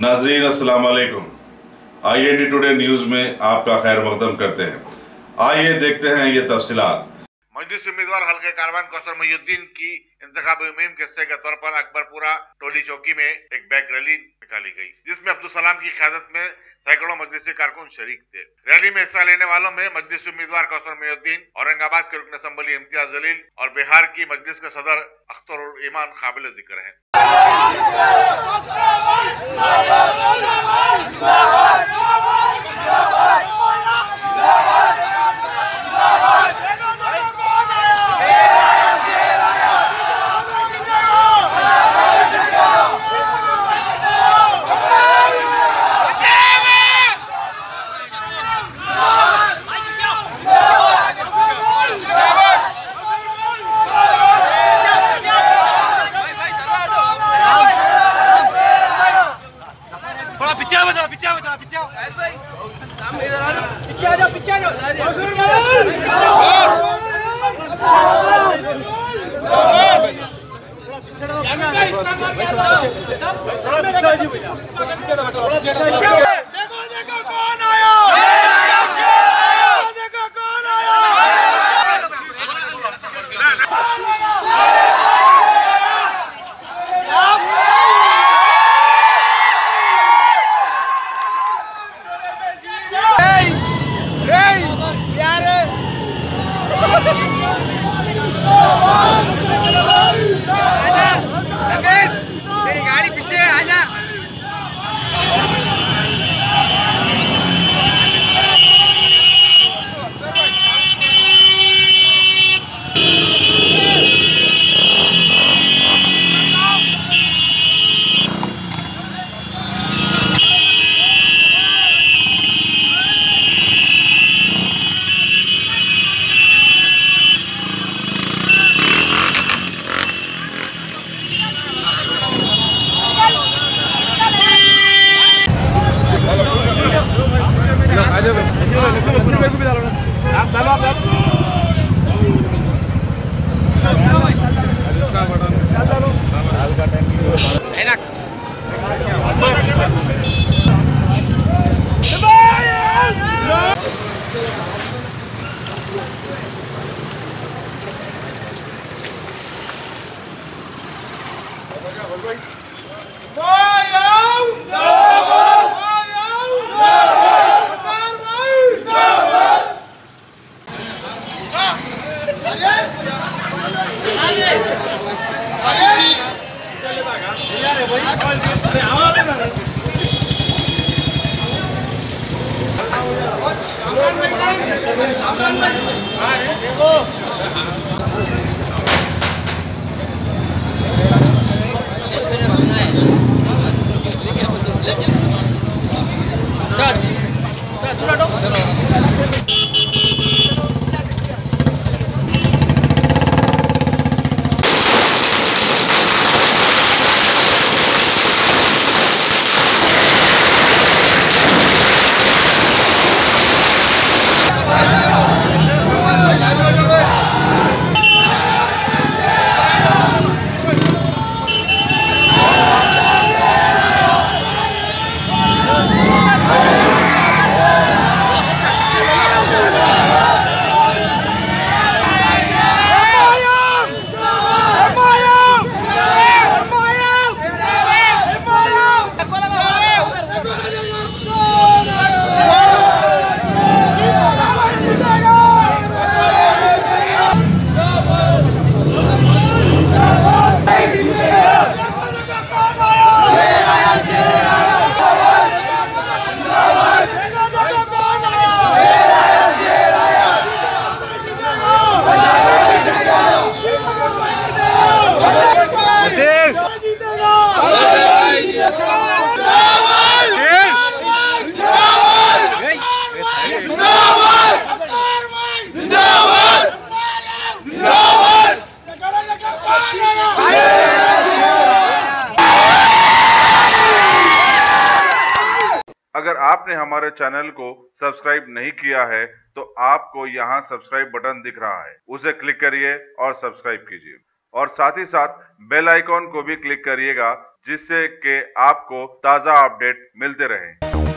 नाजरीन अस्सलाम वालेकुम। IND टुडे न्यूज में आपका खैर मकदम करते हैं। आइए देखते हैं ये तफसीलात। मजलिस उम्मीदवार हल्के कारवान कौसर मोहिउद्दीन की इंतखाबी मुहिम के हिस्से के तौर पर अकबरपुरा टोली चौकी में एक बाइक रैली निकाली गई, जिसमें अब्दुल सलाम की क़यादत में सैकड़ों मजलिसी कारकुन शरीक थे। रैली में हिस्सा लेने वालों में मजलिस उम्मीदवार कौसर मोहिउद्दीन, औरंगाबाद के रुकन असम्बली इम्तियाज जलील और बिहार की मजलिस के सदर अख्तरुल ईमान काबिल जिक्र है। अगर आपने हमारे चैनल को सब्सक्राइब नहीं किया है तो आपको यहाँ सब्सक्राइब बटन दिख रहा है, उसे क्लिक करिए और सब्सक्राइब कीजिए और साथ ही साथ बेल आइकॉन को भी क्लिक करिएगा जिससे कि आपको ताजा अपडेट मिलते रहे।